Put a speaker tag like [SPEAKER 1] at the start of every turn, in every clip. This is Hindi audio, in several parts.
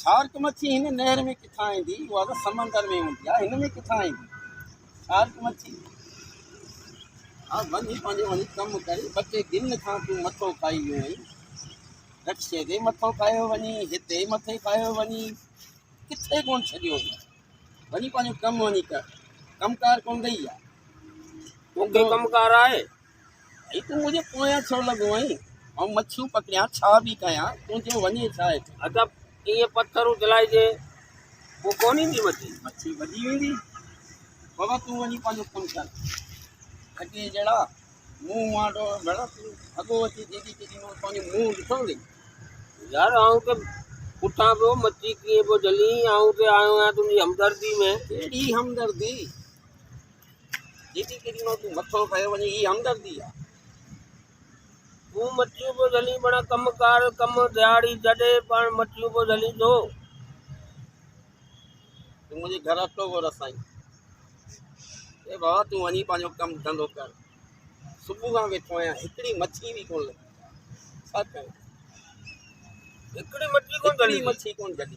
[SPEAKER 1] शार्क मच्छी हिन नहर में किथां ईंदी? उहा त समंदर में हूंदी आहे, हिन में किथां ईंदी शार्क मच्छी? हा वञी पंहिंजो वञी कमु करे, ॿ टे ॾींहं खां तूं मथो खाई वियो आहीं, रक्शे ते मथो खायो वञी, हिते मथे खायो वञी, किथे कोन छॾियो वञी पंहिंजो कमु वञी कर, कमकार कोन ॾेई आहे।
[SPEAKER 2] मूंखे कमकार आहे
[SPEAKER 1] भई तूं मुंहिंजे पोयां छो लॻो आहीं? ऐं मच्छियूं पकड़ियां, छा बि कयां, तुंहिंजो वञे छा आहे?
[SPEAKER 2] अच्छा ईअं पथर चलाइजे पोइ कोन ईंदी मच्छी?
[SPEAKER 1] मच्छी भॼी वेंदी। बाबा तूं वञी पंहिंजो कमु कर, अॻे जहिड़ा मुंहुं वांडो भेण, तूं अॻो अची जेॾी केॾी महिल पंहिंजो मुंहुं ॾिठो अथई?
[SPEAKER 2] यार आऊं त पुठां पियो मच्छी कीअं पियो जली, आऊं त आयो आहियां तुंहिंजी हमदर्दी में।
[SPEAKER 1] कहिड़ी हमदर्दी? जेॾी केॾी महिल तूं मथो खायो वञे, इहा हमदर्दी आहे?
[SPEAKER 2] तूं मच्छियूं पियो जली बणा कमकार कमु दिहाड़ी जॾे पाण मच्छियूं पियो जली थो।
[SPEAKER 1] तूं मुंहिंजे घर अटो को रसाई, ए बाबा तूं वञी पंहिंजो कमु धंधो कर। सुबुह खां वेठो आहियां, हिकिड़ी मच्छी बि कोन लॻी, छा कयां?
[SPEAKER 2] हिकिड़ी मच्छी कोन जली?
[SPEAKER 1] हिकिड़ी मच्छी कोन जली,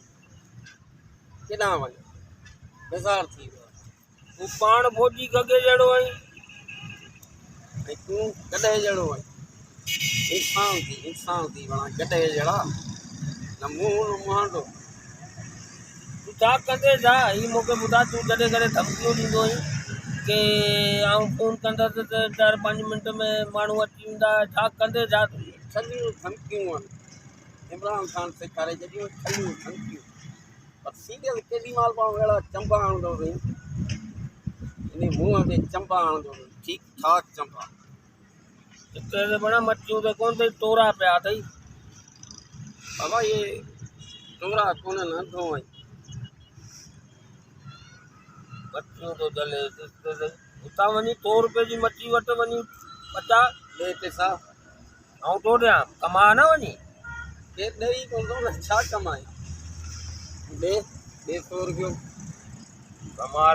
[SPEAKER 1] केॾांहुं वञे, बेज़ार थी वियो।
[SPEAKER 2] तूं पाण फौजी गगे जहिड़ो आहीं
[SPEAKER 1] ऐं तूं गॾे जहिड़ो आहीं, इंसान थी वणा गॾे जहिड़ा, न मुंहुं न मुहांडो।
[SPEAKER 2] तूं छा कंदे छा? हीअ मूंखे ॿुधा, तूं जॾहिं कॾहिं धमकियूं ॾींदो आहीं की आऊं फ़ोन कंदसि त 4-5 मिंट में माण्हू अची वेंदा, छा कंदे छा तूं?
[SPEAKER 1] छलियूं धमकियूं आहिनि, इमरान ख़ान सेखारे छॾियूं छलियूं धमकियूं। पर सीरियल केॾी महिल पाण अहिड़ा चंबा हणंदो अथई, इन मुंहं ते चंबा हणंदो अथई, ठीकु ठाक चंबा।
[SPEAKER 2] हिते त बणा मच्छियूं त कोन अथई, तोरा पिया अथई।
[SPEAKER 1] बाबा इहे तोरा कोन्हनि, अंधो आहीं।
[SPEAKER 2] मच्छियूं थो जले हुतां वञी 100 रुपए जी मच्छी वटि वञी पचा
[SPEAKER 1] ॾे पैसा,
[SPEAKER 2] ऐं तो ॾियां, कमा न वञी।
[SPEAKER 1] केरु ॾेई कोन थो न, छा कमाए? ॾे 100 रुपियो
[SPEAKER 2] कमाल।